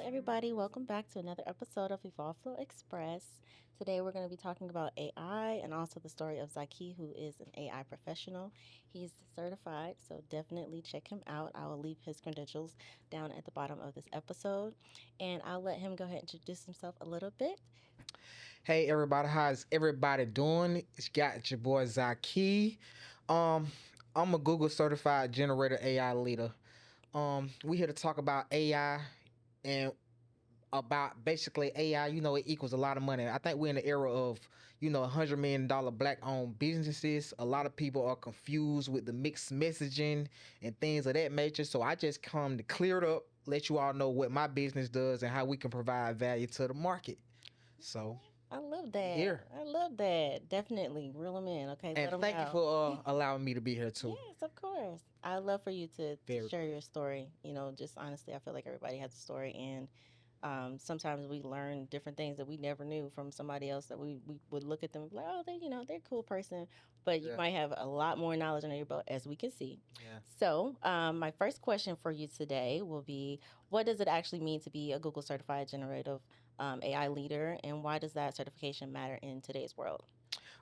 everybody. Welcome back to another episode of Evolve Flow Express. Today, we're going to be talking about AI and also the story of Zakhy, who is an AI professional. He's certified, so definitely check him out. I will leave his credentials down at the bottom of this episode, and I'll let him go ahead and introduce himself a little bit. Hey everybody, how's everybody doing? It's got your boy Zakhy. Um, I'm a Google certified generator AI leader. We here to talk about AI and about basically AI. It equals a lot of money. I think we're in the era of $100 million black owned businesses. A lot of people are confused with the mixed messaging and things of that nature. So I just come to clear it up, let you all know what my business does and how we can provide value to the market. So I love we that. here. I love that. Definitely reel them in. Okay, And let them thank you know. for allowing me to be here too. Yes, of course. I love for you to Very share cool. your story. Just honestly, I feel like everybody has a story, and sometimes we learn different things that we never knew from somebody else that we would look at them like, oh, they're a cool person, but you Yeah, might have a lot more knowledge under your belt, as we can see. yeah. So, my first question for you today will be, what does it actually mean to be a Google certified generative AI leader, and why does that certification matter in today's world?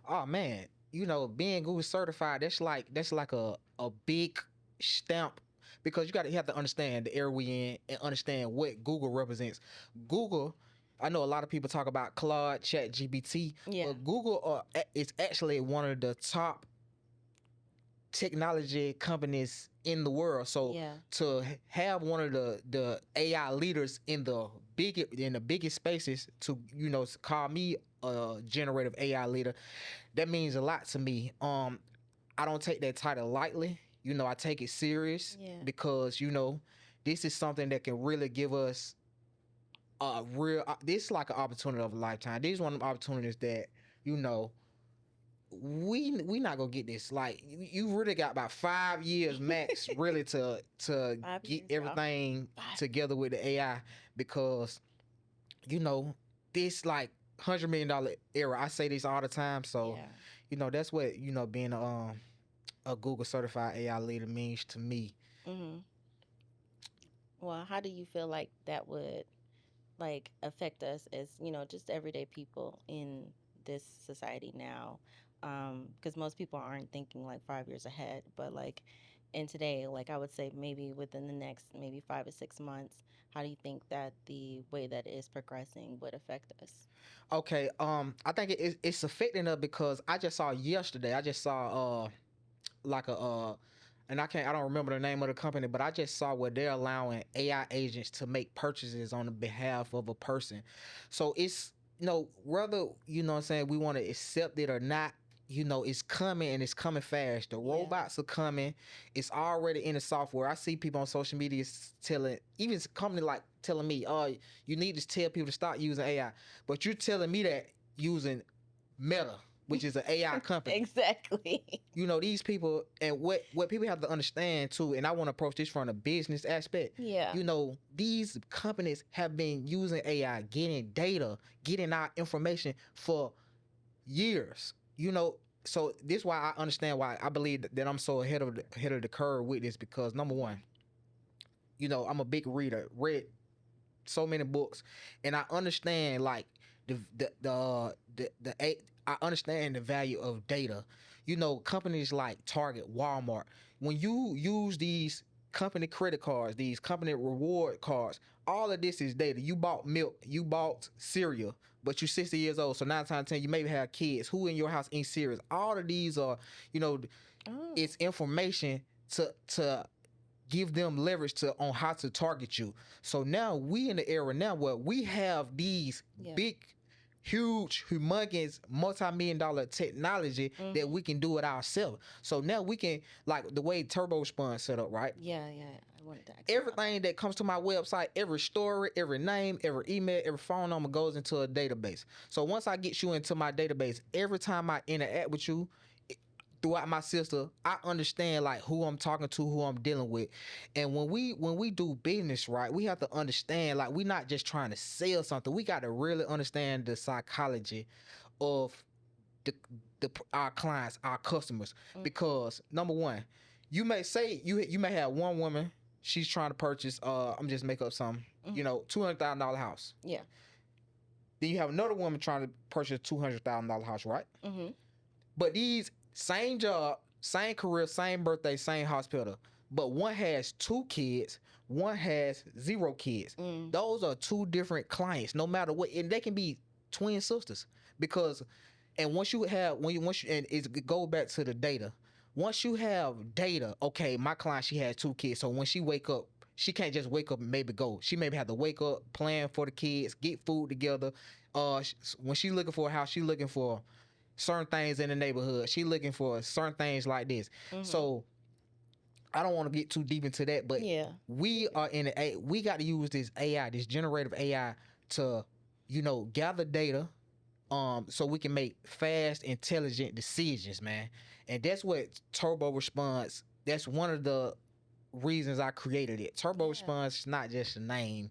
Oh man, being Google certified, that's like a big stamp because you have to understand the area we in and understand what Google represents. Google, I know a lot of people talk about Claude, Chat GBT, Yeah, but Google is actually one of the top technology companies in the world. So yeah, to have one of the AI leaders in the biggest spaces to call me a generative AI leader, that means a lot to me. I don't take that title lightly. I take it serious yeah. because this is something that can really give us a real. This is like an opportunity of a lifetime. This is one of the opportunities that you know we not gonna get this. Like you really got about 5 years max, really, to Five get years, y'all. everything Five. together with the AI because you know this like $100 million era. I say this all the time, so Yeah. that's what being a Google certified AI leader means to me. Hmm. Well, how do you feel like that would like affect us as just everyday people in this society now? Because most people aren't thinking like 5 years ahead, but like in today, like I would say maybe within the next maybe 5 or 6 months, how do you think that the way that it is progressing would affect us? Okay, I think it's affecting us because I just saw yesterday. I just saw like and I don't remember the name of the company, but I just saw where they're allowing AI agents to make purchases on the behalf of a person. So it's whether what I'm saying we want to accept it or not, it's coming and it's coming fast. The Yeah. robots are coming. It's already in the software. I see people on social media telling, even company like telling me, "Oh, you need to tell people to start using AI," but you're telling me that using Meta, which is an AI company. Exactly. These people, and what people have to understand too, and I want to approach this from a business aspect. Yeah. These companies have been using AI, getting data, getting our information for years. So this is why I understand why I believe that I'm so ahead of the curve with this, because number one, I'm a big reader, read so many books, and I understand like I understand the value of data. Companies like Target, Walmart, when you use these company credit cards, these company reward cards, all of this is data. You bought milk, you bought cereal, but you're 60 years old, so 9 times 10 you maybe have kids who in your house eat cereals. All of these are, you know, Oh. it's information to give them leverage to on how to target you. So now we in the era now where we have these Yeah. big, huge, humongous, multi-million-dollar technology that Hmm. we can do it ourselves. So now we can, like the way Turbo Spun set up, right? Yeah, yeah. I wanted to ask you about Everything that comes to my website, every story, every name, every email, every phone number goes into a database. So once I get you into my database, every time I interact with you throughout my sister, I understand like who I'm talking to, who I'm dealing with. And when we do business, right, we have to understand like we're not just trying to sell something. We got to really understand the psychology of the, our clients, our customers. that. Because number one, you may say you may have one woman, she's trying to purchase I'm just make up something, Mm-hmm. $200,000 house. Yeah. Then you have another woman trying to purchase a $200,000 house, right? Mm-hmm. But these same job, same career, same birthday, same hospital, but one has 2 kids, one has 0 kids. Mm. Those are two different clients, no matter what, and they can be twin sisters because, and once you have and it goes back to the data. Once you have data, okay, my client she has 2 kids, so when she wake up, she can't just wake up and maybe go. She maybe have to wake up, plan for the kids, get food together. When she looking for a house, she looking for certain things in the neighborhood. She looking for certain things like this. Mm-hmm. So I don't want to get too deep into that, but Yeah. we are in we got to use this AI, this generative AI, to gather data, so we can make fast, intelligent decisions, man. And that's what turbo response. That's one of the reasons I created it. Turbo response is not just a name.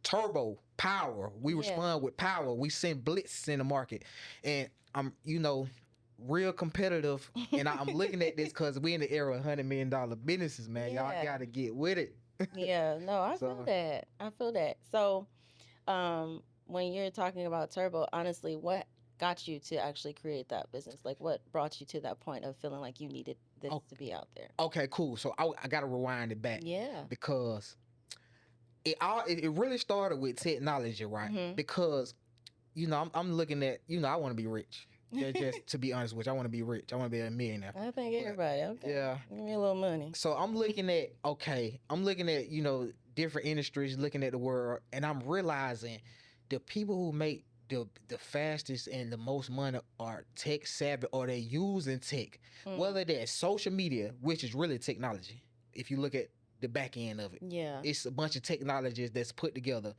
Turbo power. We respond with power. We send blitzes in the market, and I'm real competitive. And I'm looking at this because we in the era of $100 million businesses, man. Y'all gotta get with it. Yeah. No, I feel that. I feel that. So, when you're talking about turbo, honestly, what got you to actually create that business? Like, what brought you to that point of feeling like you needed this to be out there? Okay, cool. So I gotta rewind it back. Yeah. Because it really started with technology, right? Mm-hmm. Because I'm looking at I want to be rich. Just to be honest with you, I want to be rich. I want to be a millionaire. I think everybody. Okay. Yeah. Give me a little money. So I'm looking at different industries, looking at the world, and I'm realizing the people who make the fastest and the most money are tech savvy, or they're using tech, whether that's social media, which is really technology. If you look at the back end of it, it's a bunch of technologies that's put together.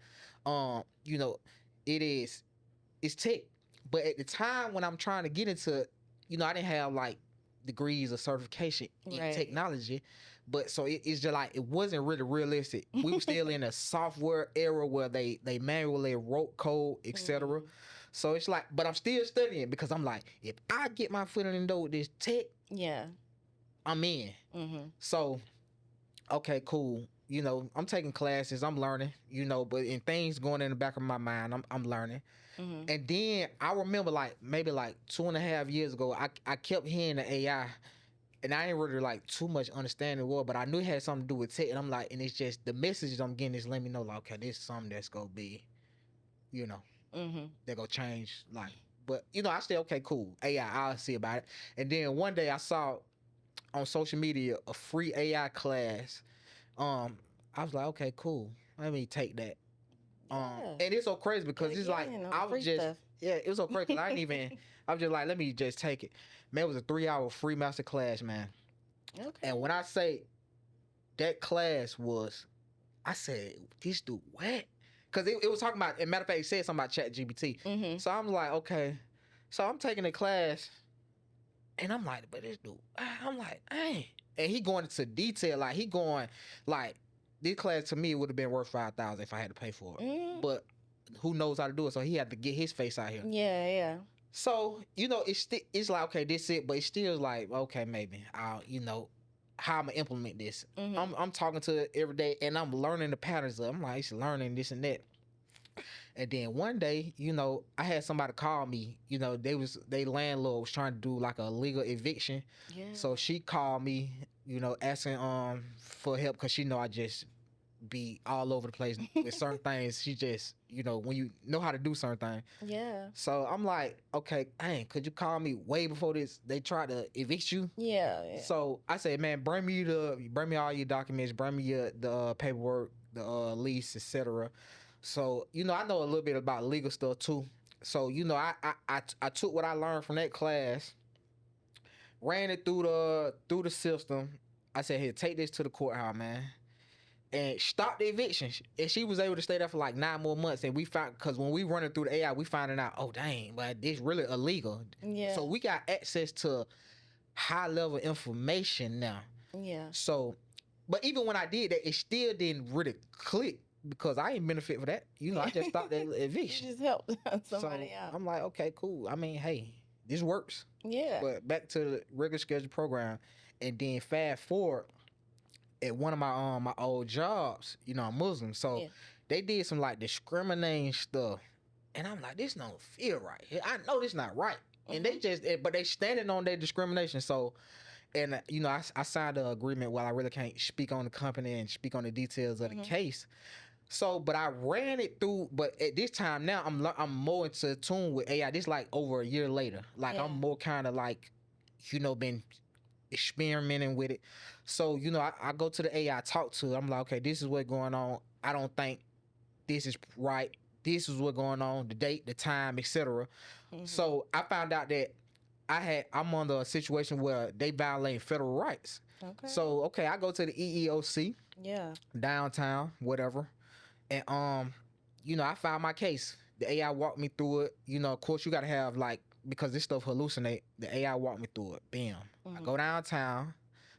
It's tech. But at the time when I'm trying to get into, I didn't have like degrees or certification in technology, but so it's just like it wasn't really realistic. We were still in a software era where they manually wrote code, etc. So it's like, but I'm still studying because I'm like, if I get my foot in the door with this tech, I'm in. So, okay, cool. I'm taking classes, I'm learning, but in things going in the back of my mind, I'm learning. And then I remember maybe 2.5 years ago, I kept hearing the AI, and I didn't really too much understanding what, but I knew it had something to do with tech, and I'm like, and it's just the messages I'm getting is letting me know okay, this is something that's gonna be, they're gonna change life. But I said, okay, cool, AI, I'll see about it. And then one day I saw on social media a free AI class. I was like, okay, cool, let me take that. And it's so crazy because it's like I was just it was so crazy because I didn't even I was just like, let me just take it. Man, it was a 3-hour free master class, man. Okay. And when I say that class was, I said, this dude what? Because it was talking about, as a matter of fact, it said something about ChatGPT. So I'm like, okay. So I'm taking the class, and I'm like, but this dude, I'm like, hey. And he going into detail, he going this class to me would have been worth $5,000 if I had to pay for it. But who knows how to do it? So he had to get his face out here. Yeah. So it's like, okay, this it, but it's still like, okay, maybe I'll how I'm gonna implement this. I'm talking to it every day, and I'm learning the patterns of. I'm like, it's learning this and that. And then one day, I had somebody call me. They landlord was trying to do a legal eviction. Yeah. So she called me, asking for help because she know I just be all over the place with certain things. She just, when you know how to do certain things. Yeah. So I'm like, okay, hey, could you call me way before they try to evict you? Yeah. So I said, man, bring me all your documents, bring me the paperwork, the lease, etc. So I know a little bit about legal stuff too. So I took what I learned from that class, ran it through the system. I said, here, take this to the courthouse, man, and stop the eviction. And she was able to stay there for 9 more months. And we found, because when we running through the AI, we finding out, oh dang, but this really illegal. Yeah. So we got access to high level information now. Yeah. So, but even when I did that, it still didn't really click because I didn't benefit for that. I just stopped that eviction. You just helped somebody out. I'm like, okay, cool. I mean, hey, this works. Yeah. But back to the regular schedule program, and then fast forward, at one of my old jobs, I'm Muslim, so Yeah. they did some like discriminating stuff, and I'm like, this don't feel right. I know this not right, and Mhm. but they standing on their discrimination. So, and I signed an agreement. While I really can't speak on the company and speak on the details of the Mhm. case. So, but I ran it through. But at this time now, I'm more into tune with AI. This like over a year later. Like I'm Yeah. more kind of like, been experimenting with it. So, I go to the AI, talk to it. I'm like, okay, this is what's going on. I don't think this is right. This is what's going on, the date, the time, etc. Mhm. So I found out that I'm under a situation where they violate federal rights. Okay. So okay, I go to the EEOC Yeah. downtown, whatever, and I filed my case. The AI walked me through it. Of course, you gotta have like, because this stuff hallucinate. The AI walked me through it. Bam. I Mhm. go downtown,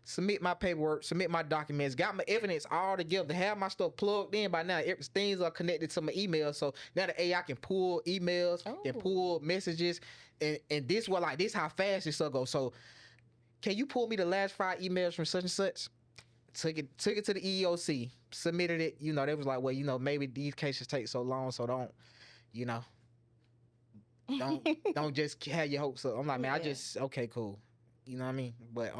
submit my paperwork, submit my documents, got my evidence all together, have my stuff plugged in by now. Things are connected to my email, so now the AI can pull emails, can Oh. pull messages, and this was like this how fast this stuff goes. So can you pull me the last 5 emails from such and such? Took it to the EEOC, submitted it. They was like, well, maybe these cases take so long, so you know, don't don't just have your hopes up. I'm like, man, I Yeah. just okay, cool. You know what I mean? But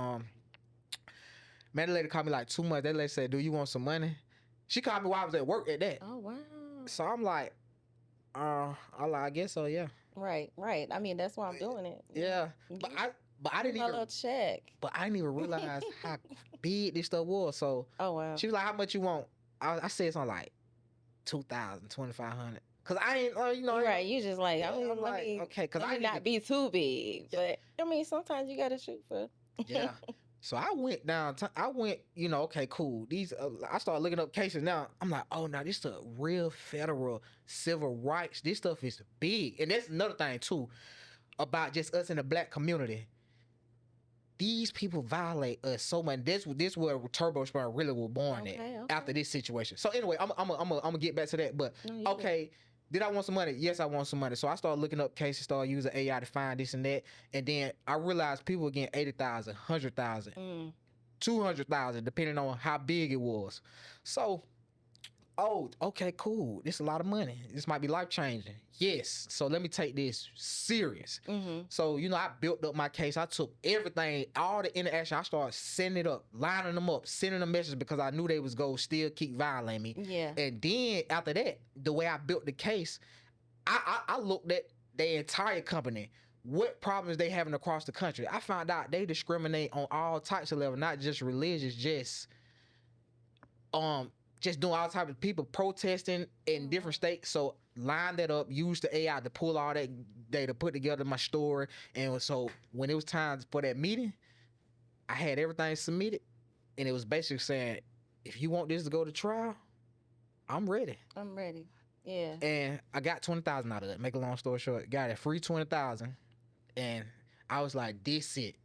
man, the lady called me like 2 months. That lady said, "Do you want some money?" She called me while I was at work at that. Oh wow. So I'm like, I guess so, yeah, Right. Right. I mean, that's why I'm doing it. yeah. But Give, I give didn't her a even, little check. realize how big this stuff was. So Oh wow. she was like, "How much you want?" I said something like 2,000, 2,500. Cause I ain't, You're right. You just like, yeah, I mean, I'm like, okay, cause let I me didn't even, not be too big. yeah, But I mean, sometimes you gotta shoot for. yeah. So I went down. I went, okay, cool. These, I started looking up cases now. I'm like, oh, now this is a real federal civil rights. This stuff is big, and that's another thing too about just us in the black community. These people violate us so much. This where Turbo Sprint really was born at Okay. after Okay. this situation. So anyway, I'm gonna get back to that. But No, you good. okay, did I want some money? Yes, I want some money. So I started looking up cases, started using AI to find this and that, and then I realized people were getting 80,000, 100,000, Mm. 200,000, depending on how big it was. So oh, okay, cool. This is a lot of money. This might be life changing. Yes. So let me take this serious. Mhm. So, I built up my case. I took everything, all the interaction. I started sending it up, lining them up, sending them messages because I knew they was going to still keep violating me. Yeah. And then after that, the way I built the case, I looked at the entire company. What problems they having across the country. I found out they discriminate on all types of levels, not just religious, um just doing all types of people protesting in different Oh. states. So line that up, use the AI to pull all that data, put together my story. And so when it was time for that meeting, I had everything submitted, and it was basically saying, if you want this to go to trial, I'm ready. I'm ready. Yeah. And I got 20,000 out of it. Make a long story short, got a free 20,000, and I was like, this it,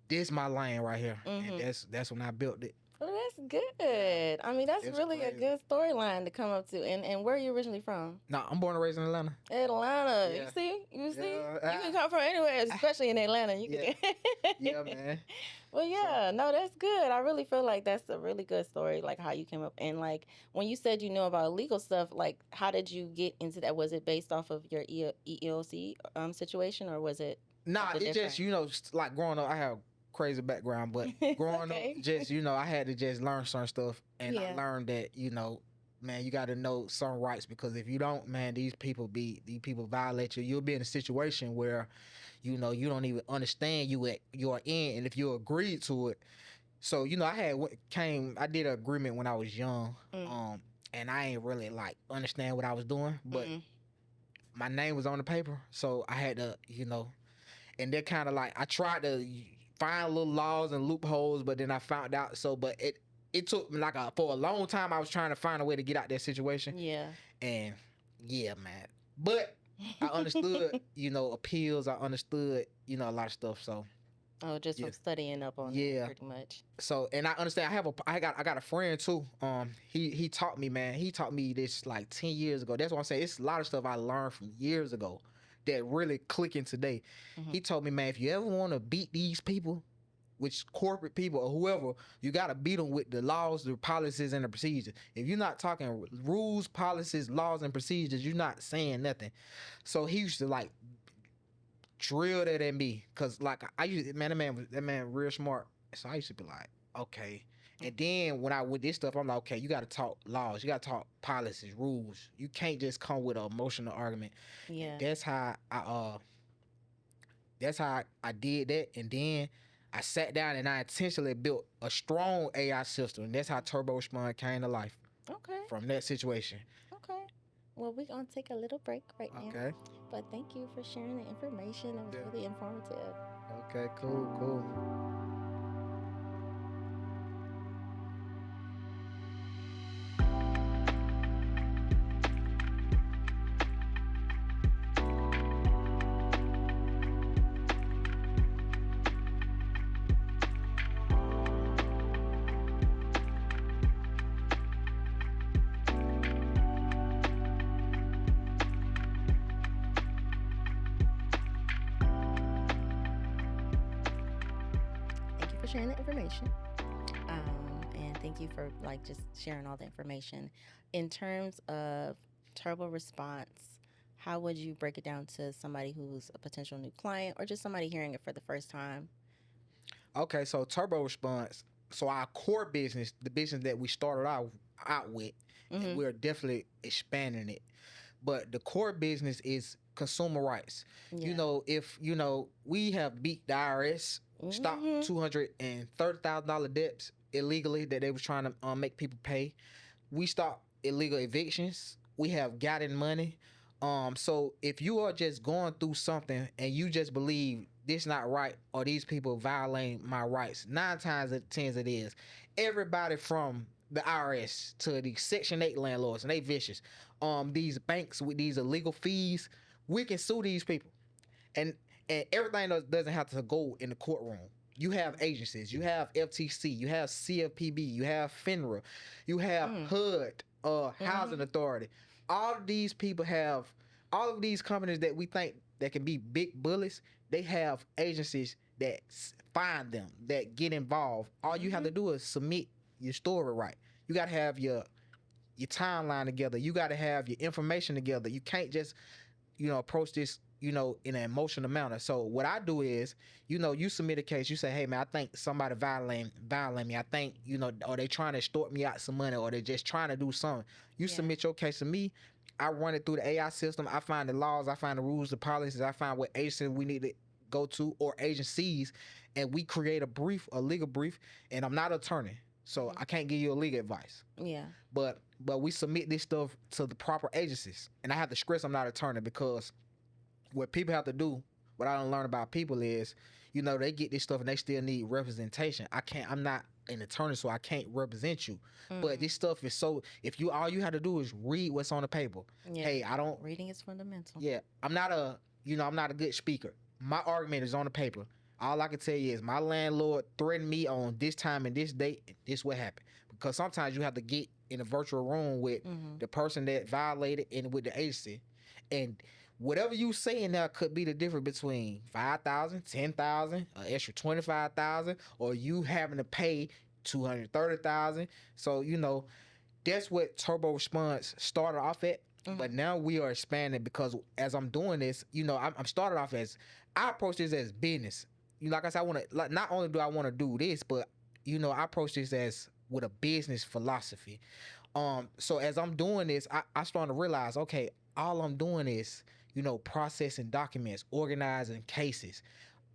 this my lane right here, and Mhm. that's when I built it. Well, that's Yeah, good. I mean, that's it's really a crazy. good storyline to come up to. And where are you originally from? No, I'm born and raised in Atlanta. Atlanta. You Yeah. see? You see? Yeah. You can come from anywhere, especially in Atlanta. You Yeah. can. Yeah, man. Well, So yeah. No, that's good. I really feel like that's a really good story, like how you came up. And like when you said you know about legal stuff, like how did you get into that? Was it based off of your EEOC situation, or was it nah, something it just different? like growing up, I have crazy background, but It's growing up, okay. just I had to just learn some stuff, and I Yeah. learned that man, you got to know some rights, because if you don't, man, these people violate you. You'll be in a situation where you don't even understand you are in, and if you agreed to it. So I did an agreement when I was young, Mm. and I ain't really like understand what I was doing, but Mm. my name was on the paper, so I had to, and they're kind of like, I tried to find little laws and loopholes, but then I found out. So, but it took me like for a long time. I was trying to find a way to get out that situation, Yeah. and yeah, man. But I understood, appeals. I understood, a lot of stuff. So Oh, just yeah, from studying up on it, yeah. pretty much. So, and I understand. I got a friend too. He taught me, man. He taught me this like 10 years ago. That's what I'm saying. It's a lot of stuff I learned from years ago that really clicking today. Hmm. He told me, man, if you ever want to beat these people, which corporate people or whoever, you got to beat them with the laws, the policies, and the procedures. If you're not talking rules, policies, laws, and procedures, you're not saying nothing. So he used to like drill that at me, cause like I used, man, that man real smart. So I used to be like, okay. And then when I with this stuff, I'm like, okay, you got to talk laws, you got to talk policies, rules. You can't just come with an emotional argument. And Yeah. that's how I did that. And then I sat down and I intentionally built a strong AI system. And that's how Turbo Respond came to life Okay. from that situation. Okay. Well, we're going to take a little break right now. Okay. But thank you for sharing the information. It was Yeah. really informative. Okay. Cool. Cool. Thank you for sharing the information. And thank you for like just sharing all the information. In terms of turbo response, how would you break it down to somebody who's a potential new client or just somebody hearing it for the first time? Okay. So Turbo Response. So our core business, the business that we started out with, Mm-hmm. we're definitely expanding it. But the core business is consumer rights. You Yeah. know, if you know, we have beat the IRS, stopped Mm-hmm. $230,000 debts illegally that they was trying to make people pay. We stopped illegal evictions. We have gotten money. So if you are just going through something and you just believe this not right or these people violating my rights, 9 times out of 10 it is. Everybody from the IRS to the Section 8 landlords and they vicious. These banks with these illegal fees, we can sue these people. And everything doesn't have to go in the courtroom. You have agencies, you have FTC, you have CFPB, you have FINRA, you have Mm. HUD, Housing Mm-hmm. Authority. All of these people have, all of these companies that we think that can be big bullies, they have agencies that find them, that get involved. All you have Mm-hmm. to do is submit your story right. You got to have your timeline together. You got to have your information together. You can't just approach this, in an emotional manner. So what I do is, you submit a case. You say, hey man, I think somebody violate me. I think, or they trying to extort me out some money, or they just trying to do something. You Yeah. submit your case to me. I run it through the AI system. I find the laws. I find the rules, the policies. I find what agency we need to go to or agencies, and we create a legal brief. And I'm not an attorney, so I can't give you a legal advice. Yeah. But we submit this stuff to the proper agencies. And I have to stress I'm not an attorney because what people have to do, what I don't learn about people is, they get this stuff and they still need representation. I'm not an attorney, so I can't represent you. But this stuff is so, if you, all you have to do is read what's on the paper. Yeah. Hey, I don't, Reading is fundamental. yeah, I'm not a good speaker. My argument is on the paper. All I can tell you is my landlord threatened me on this time and this date, and this what happened. Because sometimes you have to get in a virtual room with the person that violated and with the agency. And whatever you say in there could be the difference between 5,000, 10,000, an extra 25,000, or you having to pay 230,000. So that's what Turbo Response started off at. But now we are expanding because as I'm doing this, I'm started off as, I approach this as business. Like I said, I want to, like, not only do I want to do this, but I approach this as with a business philosophy. So as I'm doing this, I starting to realize, okay, all I'm doing is, processing documents, organizing cases.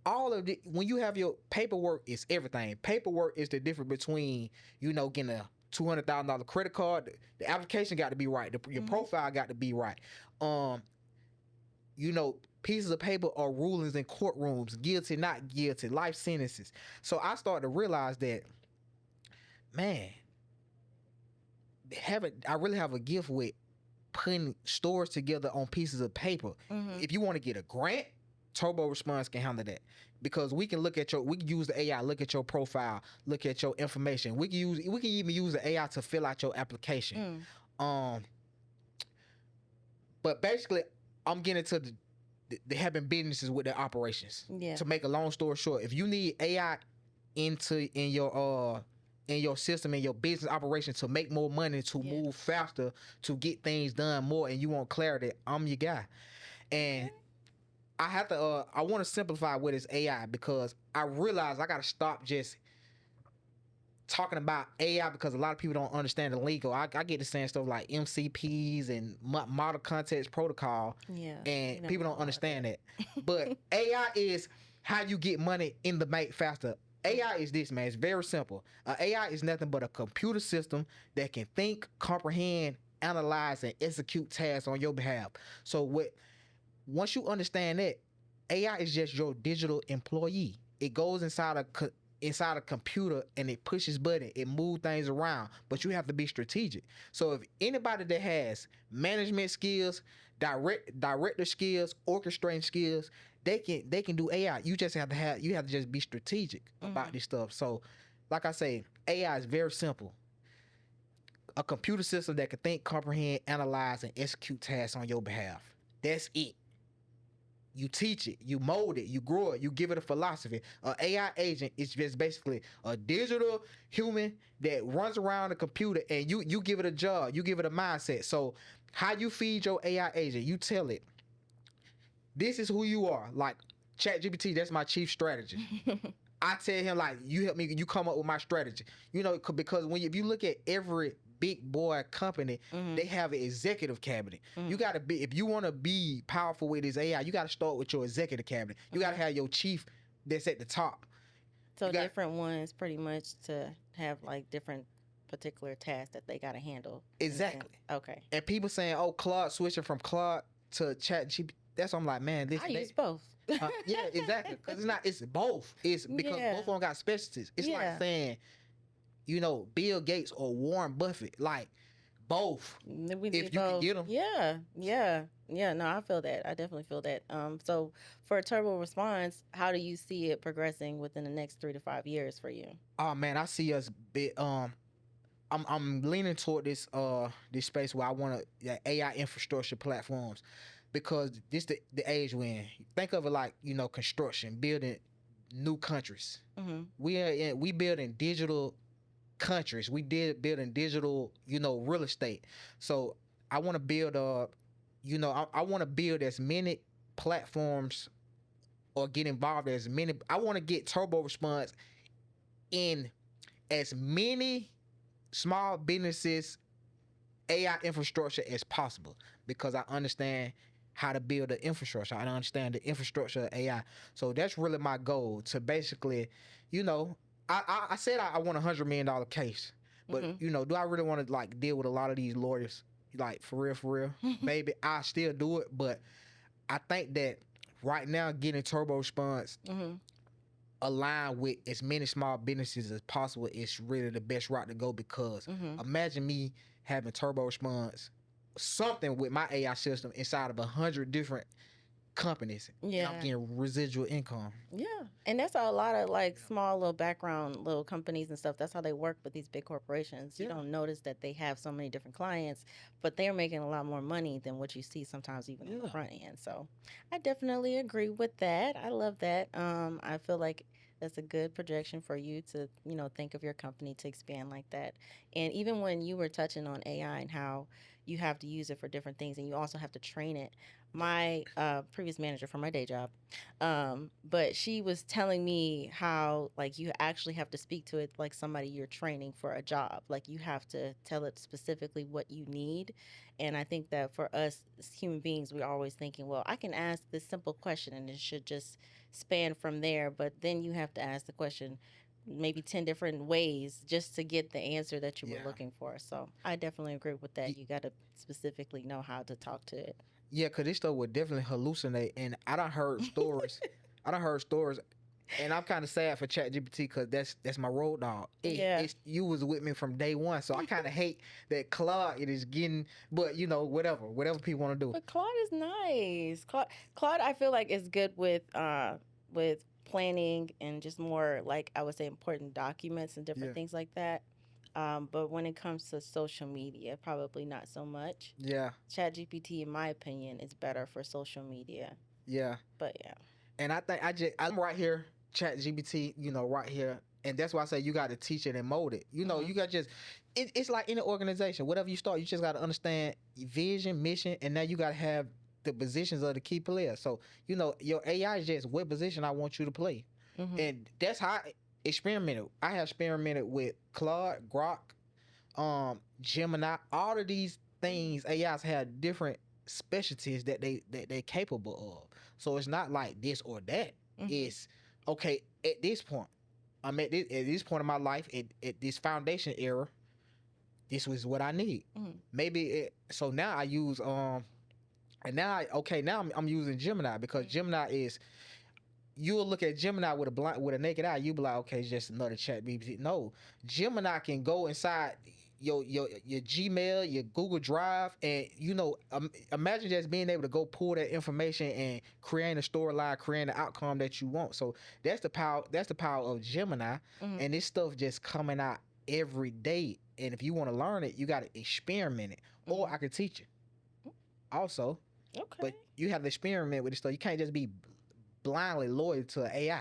All of the, when you have your paperwork, is everything. Paperwork is the difference between, getting a $200,000 credit card. The application got to be right. Your profile got to be right. Pieces of paper are rulings in courtrooms, guilty, not guilty, life sentences. So I started to realize that, man, I really have a gift with putting stories together on pieces of paper. If you want to get a grant, Turbo Response can handle that, because we can use the AI, look at your profile, look at your information. We can even use the AI to fill out your application. But basically, I'm getting to the helping businesses with their operations. Yeah. To make a long story short, if you need AI in your system, in your business operation, to make more money, to Yeah. move faster, to get things done more, and you want clarity, I'm your guy. And Okay. I want to simplify what is AI, because I realize I got to stop just talking about AI, because a lot of people don't understand the lingo. I get to saying stuff like MCPs and model context protocol, Yeah. We and don't people know don't a lot of understand that. But that. AI is how you get money in the bank faster. AI is this, man. It's very simple. AI is nothing but a computer system that can think, comprehend, analyze, and execute tasks on your behalf. So what once you understand that, AI is just your digital employee. It goes inside a computer, and it pushes button, it moves things around, but you have to be strategic. So if anybody that has management skills, director skills, orchestrating skills, they can do AI. You have to just be strategic about Mhm. this stuff. So like I say, AI is very simple. A computer system that can think, comprehend, analyze, and execute tasks on your behalf. That's it. You teach it, you mold it, you grow it, you give it a philosophy. An AI agent is just basically a digital human that runs around the computer, and you give it a job, you give it a mindset. So how you feed your AI agent, you tell it, this is who you are. Like ChatGPT, that's my chief strategist. I tell him, like, you help me, you come up with my strategy. Because if you look at every big boy company, Mhm. they have an executive cabinet. You Mhm. gotta be If you want to be powerful with this AI, you gotta start with your executive cabinet. You gotta Mhm. have your chief that's at the top. You So got different ones pretty much to have like different particular tasks that they got to handle in a sense. exactly. Okay. And people saying, "Oh, Claude switching from Claude to Chat GPT." That's what I'm like, man. I use both. Yeah, exactly. Because it's not. It's both. It's because both Yeah. of them got specialties. It's like Yeah. saying, Bill Gates or Warren Buffett, like both. We If need you can both. get them, Yeah. Yeah. Yeah. No, I feel that. I definitely feel that. So for a turbo response, how do you see it progressing within the next 3 to 5 years for you? oh man, I see us bit. I'm leaning toward this space where I want to, yeah, AI infrastructure platforms, because this the age we're in. Think of it like, construction, building new countries. Mm-hmm. We building digital countries. We did building digital, real estate. So I want to build I want to build as many platforms, or get involved as many. I want to get turbo response in as many small businesses AI infrastructure as possible, because I understand how to build the infrastructure. I understand the infrastructure of AI. So that's really my goal, to basically, you know, I said I want $100 million case, but Mm-hmm. do I really want to like deal with a lot of these lawyers? Like, for real, maybe I still do it, but I think that right now getting turbo response Mm-hmm. align with as many small businesses as possible is really the best route to go, because Mm-hmm. imagine me having turbo response something with my AI system inside of 100 different companies, and I'm Yeah. getting residual income. Yeah. And that's how a lot of like small little background little companies and stuff, that's how they work with these big corporations. You Yeah, don't notice that they have so many different clients, but they're making a lot more money than what you see sometimes even on the yeah, front end. So I definitely agree with that. I love that. I feel like that's a good projection for you to, think of your company to expand like that. And even when you were touching on AI and how you have to use it for different things and you also have to train it. My previous manager for my day job, but she was telling me how like you actually have to speak to it like somebody you're training for a job. Like you have to tell it specifically what you need. And I think that for us as human beings, we're always thinking, well, I can ask this simple question and it should just span from there. But then you have to ask the question maybe 10 different ways just to get the answer that you were yeah. looking for. So I definitely agree with that. Y- You got to specifically know how to talk to it. yeah, because this stuff would definitely hallucinate, and I don't heard stories. I don't heard stories, and I'm kind of sad for ChatGPT, because that's my road dog. Yeah. It's you was with me from day one, so I kind of hate that Claude it is getting. But whatever people want to do. But Claude is nice. Claude, I feel like is good with planning and just more like I would say important documents and different Yeah, things like that. But when it comes to social media, probably not so much. yeah, ChatGPT, in my opinion, is better for social media. yeah. But yeah. And I think I'm right here, Chat GBT, right here, And that's why I say you got to teach it and mold it. You know, Mm-hmm. you got just it's like any organization. Whatever you start, you just got to understand vision, mission, and now you got to have the positions of the key players. So you know your AI is just what position I want you to play, Mm-hmm. and that's how I experimented. I have experimented with Claude, Grok, Gemini. All of these things AIs have different specialties that they're capable of. So it's not like this or that. Mm-hmm. It's okay at this point. I'm at this point in my life at this foundation era. This was what I need. Mm-hmm. So now I use and now now I'm using Gemini because Gemini is you'll look at Gemini with a naked eye, you be like, okay, it's just another chat BBC. No, Gemini can go inside your Gmail, your Google Drive, and you know, imagine just being able to go pull that information and create a storyline, create an outcome that you want. So that's the power. That's the power of Gemini, Mm-hmm. and this stuff just coming out every day. And if you want to learn it, you got to experiment it, or Mm-hmm. I can teach you also. Okay. But you have to experiment with this stuff. You can't just be blindly loyal to AI Yeah.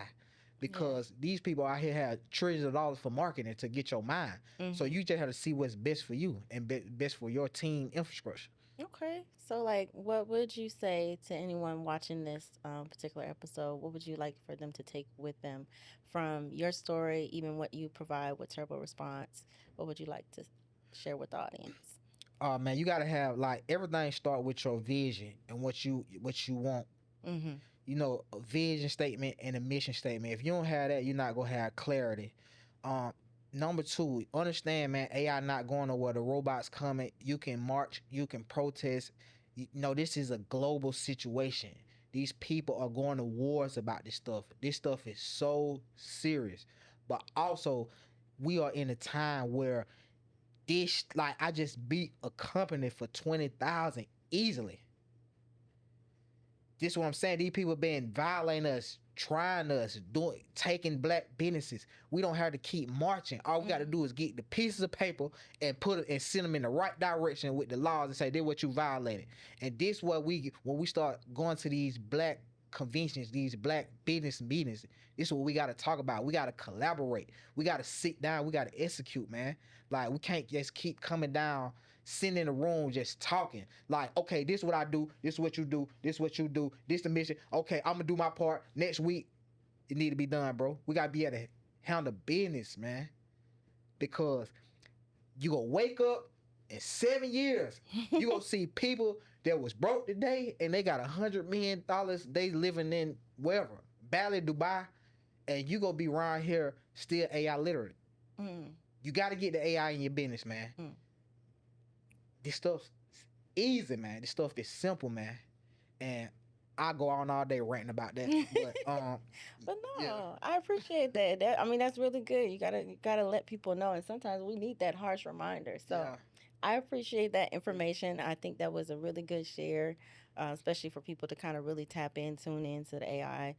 because these people out here have trillions of dollars for marketing to get your mind. So Mm-hmm. you just have to see what's best for you and best for your team infrastructure. Okay. So, like, what would you say to anyone watching this particular episode? What would you like for them to take with them from your story, even what you provide with Turbo Response? What would you like to share with the audience? Oh man, you gotta have like everything start with your vision and what you want. Mm-hmm. You know, a vision statement and a mission statement. If you don't have that, you're not gonna have clarity. Um, Number two, understand, man, AI not going nowhere. The robots coming. You can march, you can protest. You know, this is a global situation. These people are going to wars about this stuff. This stuff is so serious. But also, we are in a time where this, like, I just beat a company for 20,000 easily. This is what I'm saying. These people been violating us, trying us, doing, taking black businesses. We don't have to keep marching. All we got to Mm-hmm. do is get the pieces of paper and put it and send them in the right direction with the laws and say this what you violated. And this what we when we start going to these black conventions, these black business meetings. This is what we got to talk about. We got to collaborate. We got to sit down. We got to execute, man. Like we can't just keep coming down sitting in the room just talking. Like, okay, this is what I do, this is what you do, this is what you do, this the mission. Okay, I'm gonna do my part. Next week, it need to be done, bro. We gotta be able to handle business, man. Because you gonna wake up in 7 years, you gonna see people that was broke today and they got $100 million they living in wherever, Bali, Dubai, and you gonna be around here still AI literate. Mm-hmm. You gotta get the AI in your business, man. Mm-hmm. This stuff's easy, man. This stuff is simple, man. And I go on all day ranting about that. But But yeah, no, I appreciate that. That I mean, that's really good. You gotta let people know, and sometimes we need that harsh reminder. So yeah, I appreciate that information. I think that was a really good share, especially for people to kind of really tap in, tune in to the AI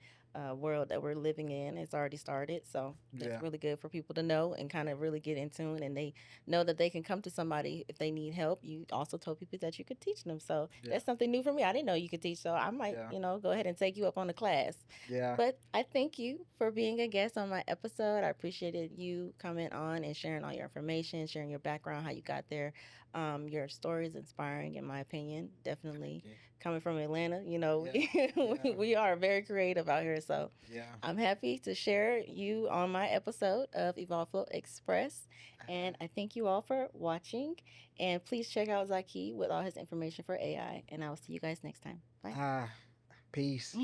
world that we're living in. It's already started, so that's yeah, really good for people to know and kind of really get in tune. And they know that they can come to somebody if they need help. You also told people that you could teach them, so yeah, that's something new for me. I didn't know you could teach, so I might, yeah, go ahead and take you up on the class. yeah, But I thank you for being a guest on my episode. I appreciated you coming on and sharing all your information, sharing your background, how you got there. Your story is inspiring, in my opinion. Definitely yeah, coming from Atlanta, yeah, yeah, we are very creative out here. So yeah. I'm happy to share you on my episode of Evolve Flow Express. And I thank you all for watching. And please check out Zakhy with all his information for AI. And I will see you guys next time. Bye. Ah, peace.